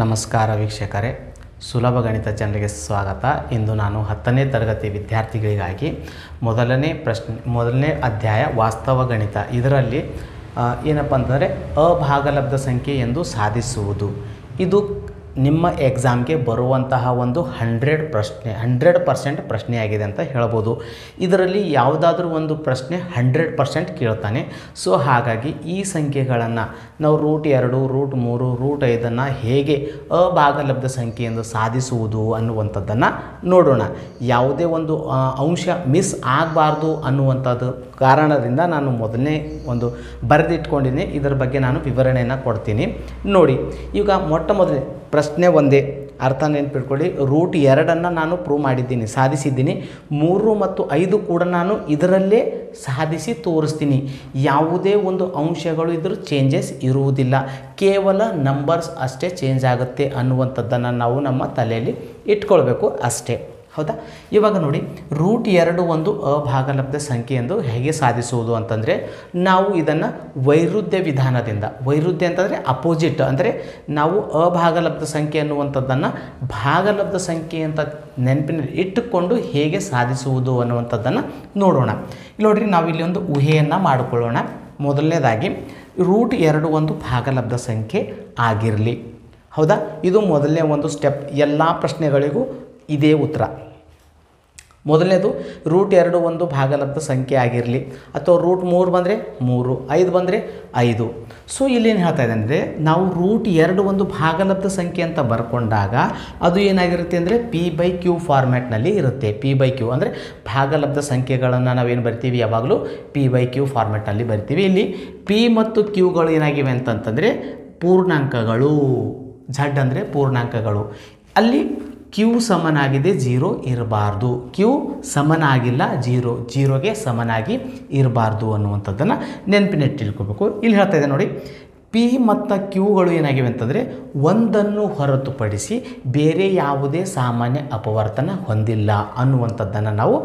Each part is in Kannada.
ನಮಸ್ಕಾರ ವೀಕ್ಷಕರೇ, ಸುಲಭ ಗಣಿತ ಚಾನಲ್ಗೆ ಸ್ವಾಗತ. ಇಂದು ನಾನು 10ನೇ ತರಗತಿ ವಿದ್ಯಾರ್ಥಿಗಳಿಗಾಗಿ ಮೊದಲನೇ ಅಧ್ಯಾಯ ವಾಸ್ತವ ಗಣಿತ ಇದರಲ್ಲಿ ಏನಪ್ಪ ಅಂತಂದರೆ ಅಭಾಗಲಬ್ಧ ಸಂಖ್ಯೆ ಎಂದು ಸಾಧಿಸುವುದು. ಇದು ನಿಮ್ಮ ಎಕ್ಸಾಮ್ಗೆ ಬರುವಂತಹ ಒಂದು 100% ಪ್ರಶ್ನೆಯಾಗಿದೆ ಅಂತ ಹೇಳ್ಬೋದು. ಇದರಲ್ಲಿ ಯಾವುದಾದ್ರೂ ಒಂದು ಪ್ರಶ್ನೆ 100% ಕೇಳ್ತಾನೆ. ಸೊ ಹಾಗಾಗಿ ಈ ಸಂಖ್ಯೆಗಳನ್ನು ನಾವು √2, √3, √5 ಹೇಗೆ ಅಭಾಗಲಬ್ಧ ಸಂಖ್ಯೆ ಎಂದು ಸಾಧಿಸುವುದು ಅನ್ನುವಂಥದ್ದನ್ನು ನೋಡೋಣ. ಯಾವುದೇ ಒಂದು ಅಂಶ ಮಿಸ್ ಆಗಬಾರ್ದು ಅನ್ನುವಂಥದ್ದು ಕಾರಣದಿಂದ ನಾನು ಮೊದಲನೇ ಒಂದು ಬರೆದಿಟ್ಕೊಂಡಿದ್ದೀನಿ. ಇದರ ಬಗ್ಗೆ ನಾನು ವಿವರಣೆಯನ್ನು ಕೊಡ್ತೀನಿ ನೋಡಿ. ಈಗ ಮೊಟ್ಟ ಮೊದಲೇ ಪ್ರಶ್ನೆ ಒಂದೇ, ಅರ್ಥ ನೆನಪಿಟ್ಕೊಳ್ಳಿ. √2 ನಾನು ಪ್ರೂವ್ ಮಾಡಿದ್ದೀನಿ, ಸಾಧಿಸಿದ್ದೀನಿ. 3 ಮತ್ತು 5 ಕೂಡ ನಾನು ಇದರಲ್ಲೇ ಸಾಧಿಸಿ ತೋರಿಸ್ತೀನಿ. ಯಾವುದೇ ಒಂದು ಅಂಶಗಳು ಇದ್ರ ಚೇಂಜಸ್ ಇರುವುದಿಲ್ಲ, ಕೇವಲ ನಂಬರ್ಸ್ ಅಷ್ಟೇ ಚೇಂಜ್ ಆಗುತ್ತೆ ಅನ್ನುವಂಥದ್ದನ್ನು ನಾವು ನಮ್ಮ ತಲೆಯಲ್ಲಿ ಇಟ್ಕೊಳ್ಬೇಕು ಅಷ್ಟೇ. ಹೌದಾ? ಇವಾಗ ನೋಡಿ, √2 ಒಂದು ಅಭಾಗಲಬ್ಧ ಸಂಖ್ಯೆ ಎಂದು ಹೇಗೆ ಸಾಧಿಸುವುದು ಅಂತಂದರೆ, ನಾವು ಇದನ್ನು ವೈರುಧ್ಯ ವಿಧಾನದಿಂದ, ವೈರುಧ್ಯ ಅಂತಂದರೆ ಅಪೋಸಿಟ್, ಅಂದರೆ ನಾವು ಅಭಾಗಲಬ್ಧ ಸಂಖ್ಯೆ ಅನ್ನುವಂಥದ್ದನ್ನು ಭಾಗಲಬ್ಧ ಸಂಖ್ಯೆ ಅಂತ ನೆನಪಿನಲ್ಲಿ ಇಟ್ಟುಕೊಂಡು ಹೇಗೆ ಸಾಧಿಸುವುದು ಅನ್ನುವಂಥದ್ದನ್ನು ನೋಡೋಣ. ನೋಡಿರಿ, ನಾವಿಲ್ಲಿ ಒಂದು ಊಹೆಯನ್ನು ಮಾಡಿಕೊಳ್ಳೋಣ. ಮೊದಲನೇದಾಗಿ √2 ಒಂದು ಭಾಗಲಬ್ಧ ಸಂಖ್ಯೆ ಆಗಿರಲಿ. ಹೌದಾ? ಇದು ಮೊದಲನೇ ಒಂದು ಸ್ಟೆಪ್. ಎಲ್ಲ ಪ್ರಶ್ನೆಗಳಿಗೂ ಇದೇ ಉತ್ತರ. ಮೊದಲನೇದು √2 ಒಂದು ಭಾಗಲಬ್ಧ ಸಂಖ್ಯೆ ಆಗಿರಲಿ, ಅಥವಾ √3 ಬಂದರೆ 3, 5 ಬಂದರೆ 5. ಸೊ ಇಲ್ಲೇನು ಹೇಳ್ತಾ ಇದೆ ಅಂದರೆ, ನಾವು √2 ಒಂದು ಭಾಗಲಬ್ಧ ಸಂಖ್ಯೆ ಅಂತ ಬರ್ಕೊಂಡಾಗ ಅದು ಏನಾಗಿರುತ್ತೆ ಅಂದರೆ P/Q ಫಾರ್ಮ್ಯಾಟ್ನಲ್ಲಿ ಇರುತ್ತೆ. P/Q ಅಂದರೆ ಭಾಗಲಬ್ಧ ಸಂಖ್ಯೆಗಳನ್ನು ನಾವೇನು ಬರ್ತೀವಿ, ಯಾವಾಗಲೂ P/Q ಫಾರ್ಮ್ಯಾಟ್ನಲ್ಲಿ ಬರ್ತೀವಿ. ಇಲ್ಲಿ P ಮತ್ತು Qಗಳು ಏನಾಗಿವೆ ಅಂತಂತಂದರೆ ಪೂರ್ಣಾಂಕಗಳು. Z ಅಂದರೆ ಪೂರ್ಣಾಂಕಗಳು. ಅಲ್ಲಿ Q ಸಮನಾಗಿದೆ, 0 ಇರಬಾರ್ದು. Q ಸಮನಾಗಿಲ್ಲ, 0ಗೆ ಸಮನಾಗಿ ಇರಬಾರ್ದು ಅನ್ನುವಂಥದ್ದನ್ನು ನೆನಪಿನಿಟ್ಟಿಟ್ಕೋಬೇಕು. ಇಲ್ಲಿ ಹೇಳ್ತಾ ಇದೆ ನೋಡಿ, P ಮತ್ತು Qಗಳು ಏನಾಗಿವೆ ಅಂತಂದರೆ ಒಂದನ್ನು ಹೊರತುಪಡಿಸಿ ಬೇರೆ ಯಾವುದೇ ಸಾಮಾನ್ಯ ಅಪವರ್ತನ ಹೊಂದಿಲ್ಲ ಅನ್ನುವಂಥದ್ದನ್ನು ನಾವು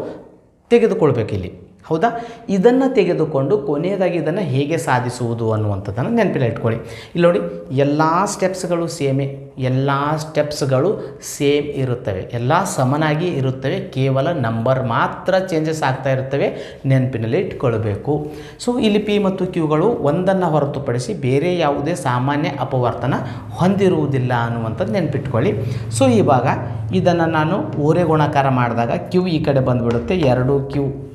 ತೆಗೆದುಕೊಳ್ಬೇಕಿಲ್ಲಿ. ಹೌದಾ? ಇದನ್ನು ತೆಗೆದುಕೊಂಡು ಕೊನೆಯದಾಗಿ ಇದನ್ನು ಹೇಗೆ ಸಾಧಿಸುವುದು ಅನ್ನುವಂಥದ್ದನ್ನು ನೆನಪಿನಲ್ಲಿ ಇಟ್ಕೊಳ್ಳಿ. ಇಲ್ಲಿ ನೋಡಿ, ಎಲ್ಲ ಸ್ಟೆಪ್ಸ್ಗಳು ಸೇಮ್ ಇರುತ್ತವೆ, ಎಲ್ಲ ಸಮನಾಗಿ ಇರುತ್ತವೆ, ಕೇವಲ ನಂಬರ್ ಮಾತ್ರ ಚೇಂಜಸ್ ಆಗ್ತಾ ಇರುತ್ತವೆ. ನೆನಪಿನಲ್ಲಿ ಇಟ್ಕೊಳ್ಬೇಕು. ಸೊ ಇಲ್ಲಿ P ಮತ್ತು Qಗಳು ಒಂದನ್ನು ಹೊರತುಪಡಿಸಿ ಬೇರೆ ಯಾವುದೇ ಸಾಮಾನ್ಯ ಅಪವರ್ತನ ಹೊಂದಿರುವುದಿಲ್ಲ ಅನ್ನುವಂಥದ್ದು ನೆನಪಿಟ್ಕೊಳ್ಳಿ. ಸೊ ಇವಾಗ ಇದನ್ನು ನಾನು ಓರೆ ಗುಣಾಕಾರ ಮಾಡಿದಾಗ Q ಈ ಕಡೆ ಬಂದುಬಿಡುತ್ತೆ.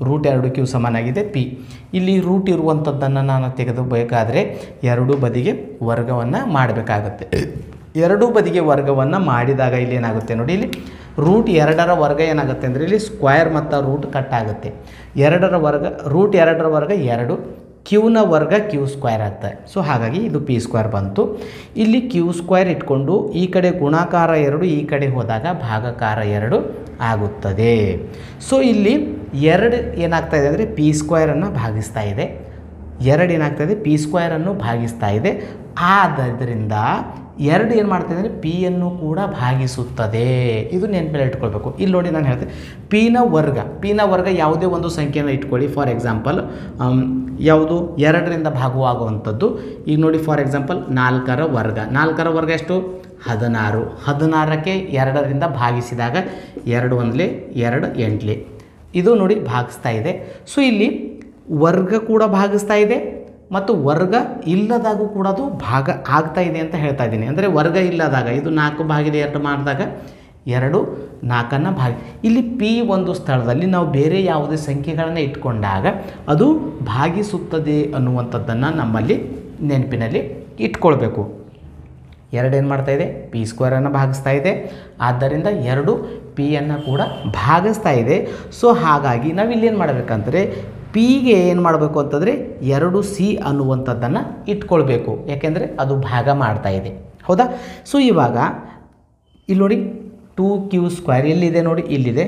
√2Q ಸಮನಾಗಿದೆ P. ಇಲ್ಲಿ ರೂಟ್ ಇರುವಂಥದ್ದನ್ನು ನಾನು ತೆಗೆದುಬೇಕಾದ್ರೆ ಎರಡೂ ಬದಿಗೆ ವರ್ಗವನ್ನು ಮಾಡಬೇಕಾಗುತ್ತೆ. ಎರಡೂ ಬದಿಗೆ ವರ್ಗವನ್ನು ಮಾಡಿದಾಗ ಇಲ್ಲಿ ಏನಾಗುತ್ತೆ ನೋಡಿ, ಇಲ್ಲಿ √2 ವರ್ಗ ಏನಾಗುತ್ತೆ ಅಂದರೆ ಇಲ್ಲಿ ಸ್ಕ್ವೇರ್ ಮತ್ತು ರೂಟ್ ಕಟ್ ಆಗುತ್ತೆ. √2 ವರ್ಗ 2, Qನ ವರ್ಗ Q² ಆಗ್ತದೆ. ಸೊ ಹಾಗಾಗಿ ಇದು P² ಬಂತು. ಇಲ್ಲಿ Q² ಇಟ್ಕೊಂಡು ಈ ಕಡೆ ಗುಣಾಕಾರ 2, ಈ ಕಡೆ ಹೋದಾಗ ಭಾಗಾಕಾರ 2 ಆಗುತ್ತದೆ. ಸೊ ಇಲ್ಲಿ 2 ಏನಾಗ್ತಾ ಇದೆ ಅಂದರೆ P² ಭಾಗಿಸ್ತಾ ಇದೆ. 2 ಏನಾಗ್ತಾಯಿದೆ, P² ಭಾಗಿಸ್ತಾ ಇದೆ. ಆದ್ದರಿಂದ 2 ಏನು ಮಾಡ್ತಾ ಇದೆ ಅಂದರೆ Pಯನ್ನು ಕೂಡ ಭಾಗಿಸುತ್ತದೆ. ಇದು ನೆನಪಲ್ಲಿ ಇಟ್ಕೊಳ್ಬೇಕು. ಇಲ್ಲಿ ನೋಡಿ, ನಾನು ಹೇಳ್ತೇನೆ Pನ ವರ್ಗ ಯಾವುದೇ ಒಂದು ಸಂಖ್ಯೆಯನ್ನು ಇಟ್ಕೊಳ್ಳಿ. ಫಾರ್ ಎಕ್ಸಾಂಪಲ್ ಯಾವುದು 2ರಿಂದ ಭಾಗವಾಗುವಂಥದ್ದು. ಈಗ ನೋಡಿ, ಫಾರ್ ಎಕ್ಸಾಂಪಲ್ 4ರ ವರ್ಗ ಎಷ್ಟು? 16. 16ಕ್ಕೆ 2ರಿಂದ ಭಾಗಿಸಿದಾಗ 2 1 2 8. ಇದು ನೋಡಿ ಭಾಗಿಸ್ತಾ ಇದೆ. ಸೊ ಇಲ್ಲಿ ವರ್ಗ ಕೂಡ ಭಾಗಿಸ್ತಾ ಇದೆ ಮತ್ತು ವರ್ಗ ಇಲ್ಲದಾಗೂ ಕೂಡ ಅದು ಭಾಗ ಆಗ್ತಾ ಇದೆ ಅಂತ ಹೇಳ್ತಾ ಇದ್ದೀನಿ. ಅಂದರೆ ವರ್ಗ ಇಲ್ಲದಾಗ ಇದು 4/2 ಮಾಡಿದಾಗ 2 4ನ್ನು ಇಲ್ಲಿ P ಒಂದು ಸ್ಥಳದಲ್ಲಿ ನಾವು ಬೇರೆ ಯಾವುದೇ ಸಂಖ್ಯೆಗಳನ್ನು ಇಟ್ಕೊಂಡಾಗ ಅದು ಭಾಗಿಸುತ್ತದೆ ಅನ್ನುವಂಥದ್ದನ್ನು ನಮ್ಮಲ್ಲಿ ನೆನಪಿನಲ್ಲಿ ಇಟ್ಕೊಳ್ಬೇಕು. 2 ಏನು ಮಾಡ್ತಾ ಇದೆ, P² ಭಾಗಿಸ್ತಾ ಇದೆ. ಆದ್ದರಿಂದ 2 Pಯನ್ನು ಕೂಡ ಭಾಗಿಸ್ತಾ ಇದೆ. ಸೊ ಹಾಗಾಗಿ ನಾವಿಲ್ಲೇನು ಮಾಡಬೇಕಂದ್ರೆ Pಗೆ ಏನು ಮಾಡಬೇಕು ಅಂತಂದರೆ 2C ಅನ್ನುವಂಥದ್ದನ್ನು ಇಟ್ಕೊಳ್ಬೇಕು. ಯಾಕೆಂದರೆ ಅದು ಭಾಗ ಮಾಡ್ತಾ ಇದೆ. ಹೌದಾ? ಸೊ ಇವಾಗ ಇಲ್ಲಿ ನೋಡಿ, 2Q² ಎಲ್ಲಿದೆ ನೋಡಿ, ಇಲ್ಲಿದೆ.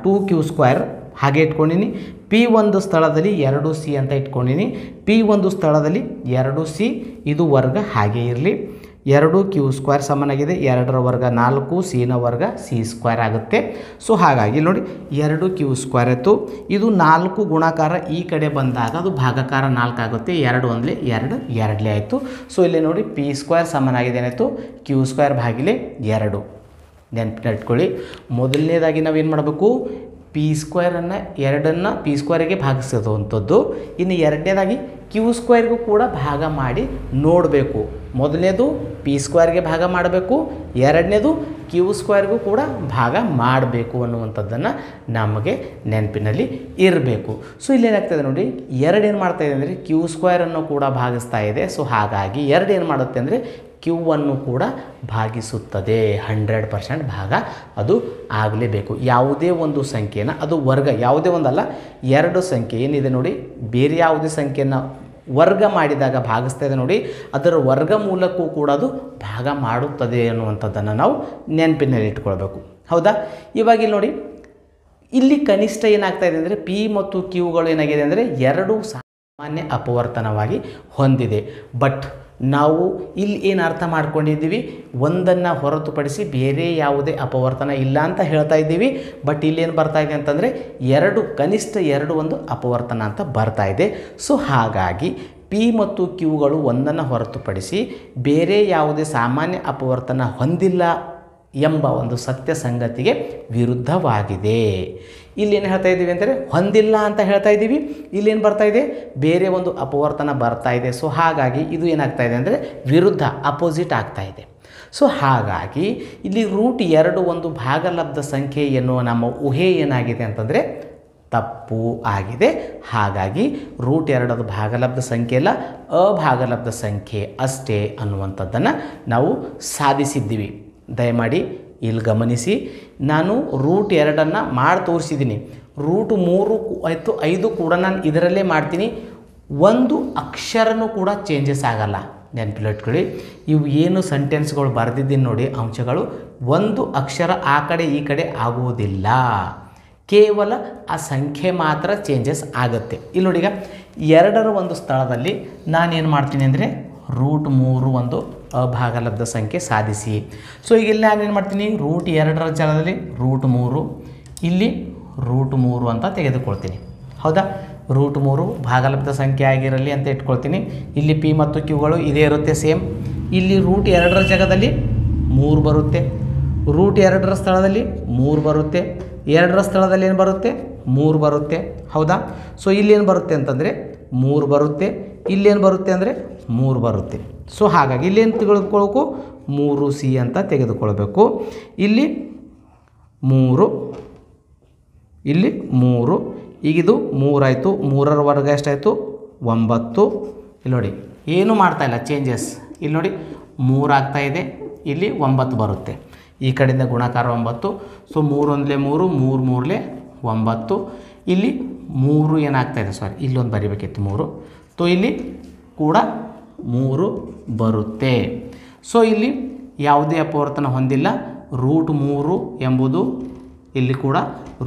2Q² ಹಾಗೆ ಇಟ್ಕೊಂಡಿನಿ. P ಒಂದು ಸ್ಥಳದಲ್ಲಿ 2C ಅಂತ ಇಟ್ಕೊಂಡಿನಿ. P ಒಂದು ಸ್ಥಳದಲ್ಲಿ 2C, ಇದು ವರ್ಗ ಹಾಗೆ ಇರಲಿ. 2 ಕ್ಯೂ ಸ್ಕ್ವೇರ್ ಸಮನಾಗಿದೆ 2ರ ವರ್ಗ 4 ಸಿನ ವರ್ಗ ಸಿ ಸ್ಕ್ವೇರ್ ಆಗುತ್ತೆ. ಸೊ ಹಾಗಾಗಿ ನೋಡಿ 2 ಕ್ಯೂ ಸ್ಕ್ವೇರ್ ಆಯಿತು. ಇದು 4 ಗುಣಾಕಾರ ಈ ಕಡೆ ಬಂದಾಗ ಅದು ಭಾಗಾಕಾರ 4 ಆಗುತ್ತೆ. 2 ಒಂದಲೇ 2 ಎರಡಲೇ ಆಯಿತು. ಸೊ ಇಲ್ಲಿ ನೋಡಿ ಪಿ ಸ್ಕ್ವೇರ್ ಸಮನಾಗಿದೆ ಏನಾಯಿತು ಕ್ಯೂ ಸ್ಕ್ವೇರ್ ಭಾಗಿಲೆ 2. ನೆನಪಿಟ್ಕೊಳ್ಳಿ, ಮೊದಲನೇದಾಗಿ ನಾವೇನು ಮಾಡಬೇಕು, ಪಿ ಸ್ಕ್ವೇರನ್ನು 2ನ್ನು ಪಿ ಸ್ಕ್ವೇರಿಗೆ ಭಾಗಿಸೋವಂಥದ್ದು. ಇನ್ನು ಎರಡನೇದಾಗಿ ಕ್ಯೂ ಸ್ಕ್ವೇರ್ಗೂ ಕೂಡ ಭಾಗ ಮಾಡಿ ನೋಡಬೇಕು. ಮೊದಲನೇದು ಪಿ ಸ್ಕ್ವೇರ್ಗೆ ಭಾಗ ಮಾಡಬೇಕು, ಎರಡನೇದು ಕ್ಯೂ ಸ್ಕ್ವೇರ್ಗೂ ಕೂಡ ಭಾಗ ಮಾಡಬೇಕು ಅನ್ನುವಂಥದ್ದನ್ನು ನಮಗೆ ನೆನಪಿನಲ್ಲಿ ಇರಬೇಕು. ಸೊ ಇಲ್ಲೇನಾಗ್ತದೆ ನೋಡಿ, 2 ಏನು ಮಾಡ್ತಾಯಿದೆ ಅಂದರೆ ಕ್ಯೂ ಸ್ಕ್ವೇರನ್ನು ಕೂಡ ಭಾಗಿಸ್ತಾ ಇದೆ. ಸೊ ಹಾಗಾಗಿ 2 ಏನು ಮಾಡುತ್ತೆ ಅಂದರೆ ಕ್ಯೂವನ್ನು ಕೂಡ ಭಾಗಿಸುತ್ತದೆ. 100% ಭಾಗ ಅದು ಆಗಲೇಬೇಕು. ಯಾವುದೇ ಒಂದು ಸಂಖ್ಯೆನ ಅದು ವರ್ಗ, ಯಾವುದೇ ಒಂದಲ್ಲ 2 ಸಂಖ್ಯೆ ಏನಿದೆ ನೋಡಿ, ಬೇರೆ ಯಾವುದೇ ಸಂಖ್ಯೆಯನ್ನು ವರ್ಗ ಮಾಡಿದಾಗ ಭಾಗಿಸ್ತಾ ಇದೆ ನೋಡಿ, ಅದರ ವರ್ಗ ಮೂಲಕ್ಕೂ ಕೂಡ ಅದು ಭಾಗ ಮಾಡುತ್ತದೆ ಅನ್ನುವಂಥದ್ದನ್ನು ನಾವು ನೆನಪಿನಲ್ಲಿ ಇಟ್ಕೊಳ್ಬೇಕು. ಹೌದಾ? ಇವಾಗ ಇಲ್ಲಿ ನೋಡಿ, ಇಲ್ಲಿ ಕನಿಷ್ಠ ಏನಾಗ್ತಾ ಇದೆ ಅಂದರೆ ಪಿ ಮತ್ತು ಕ್ಯೂಗಳು ಏನಾಗಿದೆ ಅಂದರೆ 2 ಸಾಮಾನ್ಯ ಅಪವರ್ತನವಾಗಿ ಹೊಂದಿದೆ. ಬಟ್ ನಾವು ಇಲ್ಲಿ ಏನು ಅರ್ಥ ಮಾಡ್ಕೊಂಡಿದ್ದೀವಿ, ಒಂದನ್ನು ಹೊರತುಪಡಿಸಿ ಬೇರೆ ಯಾವುದೇ ಅಪವರ್ತನ ಇಲ್ಲ ಅಂತ ಹೇಳ್ತಾ ಇದ್ದೀವಿ. ಬಟ್ ಇಲ್ಲೇನು ಬರ್ತಾ ಇದೆ ಅಂತಂದರೆ ಕನಿಷ್ಠ 2 ಒಂದು ಅಪವರ್ತನ ಅಂತ ಬರ್ತಾ ಇದೆ. ಸೊ ಹಾಗಾಗಿ ಪಿ ಮತ್ತು ಕ್ಯೂಗಳು ಒಂದನ್ನು ಹೊರತುಪಡಿಸಿ ಬೇರೆ ಯಾವುದೇ ಸಾಮಾನ್ಯ ಅಪವರ್ತನ ಹೊಂದಿಲ್ಲ ಎಂಬ ಒಂದು ಸತ್ಯ ಸಂಗತಿಗೆ ವಿರುದ್ಧವಾಗಿದೆ. ಇಲ್ಲೇನು ಹೇಳ್ತಾ ಇದ್ದೀವಿ ಅಂದರೆ ಹೊಂದಿಲ್ಲ ಅಂತ ಹೇಳ್ತಾ ಇದ್ದೀವಿ, ಇಲ್ಲೇನು ಬರ್ತಾ ಇದೆ, ಬೇರೆ ಒಂದು ಅಪವರ್ತನ ಬರ್ತಾ ಇದೆ. ಸೊ ಹಾಗಾಗಿ ಇದು ಏನಾಗ್ತಾ ಇದೆ ಅಂದರೆ ವಿರುದ್ಧ, ಅಪೋಸಿಟ್ ಆಗ್ತಾ ಇದೆ. ಸೊ ಹಾಗಾಗಿ ಇಲ್ಲಿ √2 ಒಂದು ಭಾಗಲಬ್ಧ ಸಂಖ್ಯೆ ಎನ್ನುವ ನಮ್ಮ ಊಹೆ ಏನಾಗಿದೆ ಅಂತಂದರೆ ತಪ್ಪು ಆಗಿದೆ. ಹಾಗಾಗಿ √2 ಭಾಗಲಬ್ಧ ಸಂಖ್ಯೆ ಅಲ್ಲ, ಅಭಾಗಲಬ್ಧ ಸಂಖ್ಯೆ ಅಷ್ಟೇ ಅನ್ನುವಂಥದ್ದನ್ನು ನಾವು ಸಾಧಿಸಿದ್ದೀವಿ. ದಯಮಾಡಿ ಇಲ್ಲಿ ಗಮನಿಸಿ, ನಾನು √2 ಮಾಡಿ ತೋರಿಸಿದ್ದೀನಿ. √3 ಆಯಿತು 5 ಕೂಡ ನಾನು ಇದರಲ್ಲೇ ಮಾಡ್ತೀನಿ. ಒಂದು ಅಕ್ಷರನೂ ಕೂಡ ಚೇಂಜಸ್ ಆಗಲ್ಲ. ನೆನಪಿಟ್ಕೊಳ್ಳಿ, ಇವು ಏನು ಸೆಂಟೆನ್ಸ್ಗಳು ಬರೆದಿದ್ದೀನಿ ನೋಡಿ ಅಂಶಗಳು, ಒಂದು ಅಕ್ಷರ ಆ ಕಡೆ ಈ ಕಡೆ ಆಗುವುದಿಲ್ಲ, ಕೇವಲ ಆ ಸಂಖ್ಯೆ ಮಾತ್ರ ಚೇಂಜಸ್ ಆಗುತ್ತೆ. ಇಲ್ಲಿ ನೋಡಿ, ಈಗ 2ರ ಒಂದು ಸ್ಥಳದಲ್ಲಿ ನಾನೇನು ಮಾಡ್ತೀನಿ ಅಂದರೆ √3 ಒಂದು ಅಭಾಗಲಬ್ಧ ಸಂಖ್ಯೆ ಸಾಧಿಸಿ. ಸೊ ಈಗ ಇಲ್ಲಿ ನಾನೇನು ಮಾಡ್ತೀನಿ, √2ರ ಜಾಗದಲ್ಲಿ √3, ಇಲ್ಲಿ √3 ಅಂತ ತೆಗೆದುಕೊಳ್ತೀನಿ. ಹೌದಾ? √3 ಭಾಗಲಬ್ಧ ಸಂಖ್ಯೆ ಆಗಿರಲಿ ಅಂತ ಇಟ್ಕೊಳ್ತೀನಿ. ಇಲ್ಲಿ ಪಿ ಮತ್ತು ಕ್ಯೂಗಳು ಇದೇ ಇರುತ್ತೆ ಸೇಮ್. ಇಲ್ಲಿ √2ರ ಜಾಗದಲ್ಲಿ 3 ಬರುತ್ತೆ, √2ರ ಸ್ಥಳದಲ್ಲಿ 3 ಬರುತ್ತೆ, 2ರ ಸ್ಥಳದಲ್ಲಿ ಏನು ಬರುತ್ತೆ 3 ಬರುತ್ತೆ. ಹೌದಾ? ಸೊ ಇಲ್ಲೇನು ಬರುತ್ತೆ ಅಂತಂದರೆ 3 ಬರುತ್ತೆ, ಇಲ್ಲೇನು ಬರುತ್ತೆ ಅಂದರೆ 3 ಬರುತ್ತೆ. ಸೊ ಹಾಗಾಗಿ ಇಲ್ಲೇನು ತೆಗೆದುಕೊಳ್ಬೇಕು, 3C ಅಂತ ತೆಗೆದುಕೊಳ್ಬೇಕು. ಇಲ್ಲಿ 3, ಇಲ್ಲಿ 3, ಈಗಿದು 3 ಆಯಿತು. 3ರ ವರ್ಗ ಎಷ್ಟಾಯಿತು 9. ಇಲ್ಲಿ ನೋಡಿ ಏನು ಮಾಡ್ತಾಯಿಲ್ಲ ಚೇಂಜಸ್. ಇಲ್ಲಿ ನೋಡಿ 3 ಆಗ್ತಾಯಿದೆ, ಇಲ್ಲಿ 9 ಬರುತ್ತೆ. ಈ ಕಡೆಯಿಂದ ಗುಣಾಕಾರ 9. ಸೊ 3 ಒಂದಲೇ 3, 3 ಮೂರಲೇ 9. ಇಲ್ಲಿ 3 ಏನಾಗ್ತಾಯಿದೆ, ಸಾರಿ ಇಲ್ಲೊಂದು ಬರಿಬೇಕಿತ್ತು 3. ಸೊ ಇಲ್ಲಿ ಕೂಡ 3 ಬರುತ್ತೆ. ಸೊ ಇಲ್ಲಿ ಯಾವುದೇ ಅಪವರ್ತನ ಹೊಂದಿಲ್ಲ. √3 ಎಂಬುದು ಇಲ್ಲಿ ಕೂಡ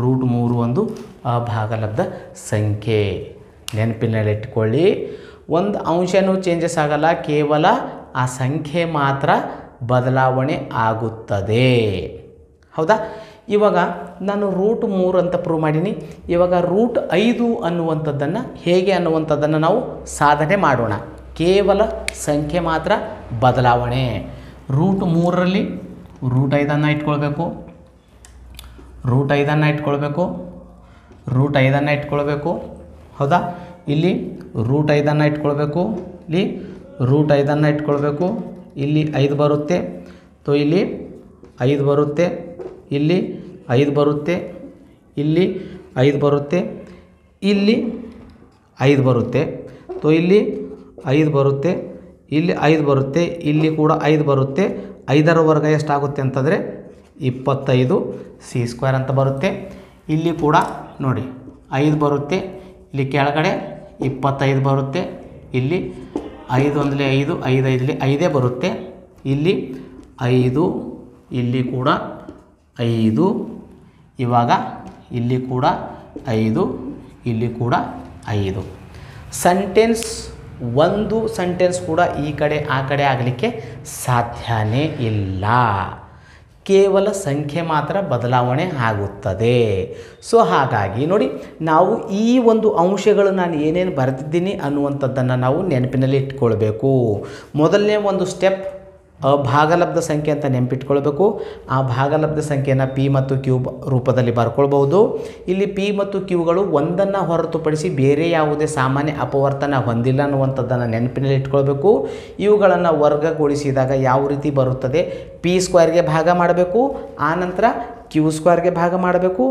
√3 ಒಂದು ಅಭಾಗಲಬ್ಧ ಸಂಖ್ಯೆ. ನೆನಪಿನಲ್ಲಿಟ್ಕೊಳ್ಳಿ, ಒಂದು ಅಂಶನೂ ಚೇಂಜಸ್ ಆಗಲ್ಲ, ಕೇವಲ ಆ ಸಂಖ್ಯೆ ಮಾತ್ರ ಬದಲಾವಣೆ ಆಗುತ್ತದೆ. ಹೌದಾ? ಇವಾಗ ನಾನು √3 ಅಂತ ಪ್ರೂವ್ ಮಾಡೀನಿ. ಇವಾಗ √5 ಅನ್ನುವಂಥದ್ದನ್ನು ಹೇಗೆ ಅನ್ನುವಂಥದ್ದನ್ನು ನಾವು ಸಾಧನೆ ಮಾಡೋಣ. ಕೇವಲ ಸಂಖ್ಯೆ ಮಾತ್ರ ಬದಲಾವಣೆ. √3ರಲ್ಲಿ √5 ಇಟ್ಕೊಳ್ಬೇಕು, √5 ಇಟ್ಕೊಳ್ಬೇಕು, √5 ಇಟ್ಕೊಳ್ಬೇಕು. ಹೌದಾ? ಇಲ್ಲಿ √5 ಇಟ್ಕೊಳ್ಬೇಕು, ಇಲ್ಲಿ √5 ಇಟ್ಕೊಳ್ಬೇಕು. ಇಲ್ಲಿ 5 ಬರುತ್ತೆ. ಸೊ ಇಲ್ಲಿ 5 ಬರುತ್ತೆ, ಇಲ್ಲಿ 5 ಬರುತ್ತೆ, ಇಲ್ಲಿ 5 ಬರುತ್ತೆ, ಇಲ್ಲಿ 5 ಬರುತ್ತೆ. ಸೊ ಇಲ್ಲಿ 5 ಬರುತ್ತೆ, ಇಲ್ಲಿ 5 ಬರುತ್ತೆ, ಇಲ್ಲಿ ಕೂಡ 5 ಬರುತ್ತೆ. 5ರ ವರ್ಗ ಎಷ್ಟಾಗುತ್ತೆ ಅಂತಂದರೆ 25C² ಅಂತ ಬರುತ್ತೆ. ಇಲ್ಲಿ ಕೂಡ ನೋಡಿ 5 ಬರುತ್ತೆ, ಇಲ್ಲಿ ಕೆಳಗಡೆ 25 ಬರುತ್ತೆ. ಇಲ್ಲಿ 5 ಒಂದಲೇ 5, 5 5ಲೇ 5 ಬರುತ್ತೆ. ಇಲ್ಲಿ 5, ಇಲ್ಲಿ ಕೂಡ 5, ಇವಾಗ ಇಲ್ಲಿ ಕೂಡ 5, ಇಲ್ಲಿ ಕೂಡ 5. ಸೆಂಟೆನ್ಸ್ ಒಂದು ಸೆಂಟೆನ್ಸ್ ಕೂಡ ಈ ಕಡೆ ಆ ಕಡೆ ಆಗಲಿಕ್ಕೆ ಸಾಧ್ಯನೇ ಇಲ್ಲ. ಕೇವಲ ಸಂಖ್ಯೆ ಮಾತ್ರ ಬದಲಾವಣೆ ಆಗುತ್ತದೆ. ಸೊ ಹಾಗಾಗಿ ನೋಡಿ, ನಾವು ಈ ಒಂದು ಅಂಶಗಳು ನಾನು ಏನೇನು ಬರೆದಿದ್ದೀನಿ ಅನ್ನುವಂಥದ್ದನ್ನು ನಾವು ನೆನಪಿನಲ್ಲಿ ಇಟ್ಕೊಳ್ಬೇಕು. ಮೊದಲನೇ ಒಂದು ಸ್ಟೆಪ್ ಭಾಗಲಬ್ಧ ಸಂಖ್ಯೆ ಅಂತ ನೆನಪಿಟ್ಕೊಳ್ಬೇಕು. ಆ ಭಾಗಲಬ್ಧ ಸಂಖ್ಯೆಯನ್ನು ಪಿ ಮತ್ತು ಕ್ಯೂ ರೂಪದಲ್ಲಿ ಬರ್ಕೊಳ್ಬೋದು. ಇಲ್ಲಿ ಪಿ ಮತ್ತು ಕ್ಯೂಗಳು ಒಂದನ್ನು ಹೊರತುಪಡಿಸಿ ಬೇರೆ ಯಾವುದೇ ಸಾಮಾನ್ಯ ಅಪವರ್ತನ ಹೊಂದಿಲ್ಲ ಅನ್ನುವಂಥದ್ದನ್ನು ನೆನಪಿನಲ್ಲಿ ಇಟ್ಕೊಳ್ಬೇಕು. ಇವುಗಳನ್ನು ವರ್ಗಗೊಳಿಸಿದಾಗ ಯಾವ ರೀತಿ ಬರುತ್ತದೆ, ಪಿ ಸ್ಕ್ವೇರ್ಗೆ ಭಾಗ ಮಾಡಬೇಕು, ಆನಂತರ ಕ್ಯೂ ಸ್ಕ್ವೇರ್ಗೆ ಭಾಗ ಮಾಡಬೇಕು,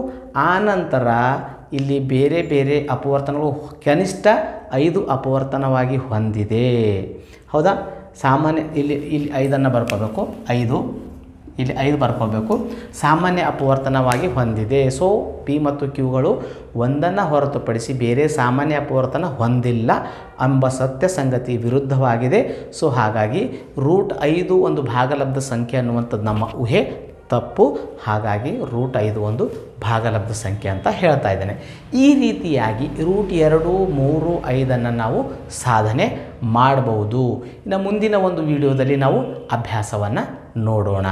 ಆನಂತರ ಇಲ್ಲಿ ಬೇರೆ ಬೇರೆ ಅಪವರ್ತನಗಳು ಕನಿಷ್ಠ 5 ಅಪವರ್ತನವಾಗಿ ಹೊಂದಿದೆ. ಹೌದಾ? ಸಾಮಾನ್ಯ ಇಲ್ಲಿ 5 ಬರ್ಕೋಬೇಕು, 5 ಇಲ್ಲಿ 5 ಬರ್ಕೋಬೇಕು, ಸಾಮಾನ್ಯ ಅಪವರ್ತನವಾಗಿ ಹೊಂದಿದೆ. ಸೊ ಪಿ ಮತ್ತು ಕ್ಯೂಗಳು ಒಂದನ್ನು ಹೊರತುಪಡಿಸಿ ಬೇರೆ ಸಾಮಾನ್ಯ ಅಪವರ್ತನ ಹೊಂದಿಲ್ಲ ಎಂಬ ಸತ್ಯ ಸಂಗತಿ ವಿರುದ್ಧವಾಗಿದೆ. ಸೊ ಹಾಗಾಗಿ √5 ಒಂದು ಭಾಗಲಬ್ಧ ಸಂಖ್ಯೆ ಅನ್ನುವಂಥದ್ದು ನಮ್ಮ ಊಹೆ ತಪ್ಪು. ಹಾಗಾಗಿ √5 ಒಂದು ಭಾಗಲಬ್ಧ ಸಂಖ್ಯೆ ಅಂತ ಹೇಳ್ತಾ ಇದ್ದೇನೆ. ಈ ರೀತಿಯಾಗಿ √2, 3, 5 ನಾವು ಸಾಧನೆ ಮಾಡಬಹುದು. ಇನ್ನು ಮುಂದಿನ ಒಂದು ವಿಡಿಯೋದಲ್ಲಿ ನಾವು ಅಭ್ಯಾಸವನ್ನು ನೋಡೋಣ.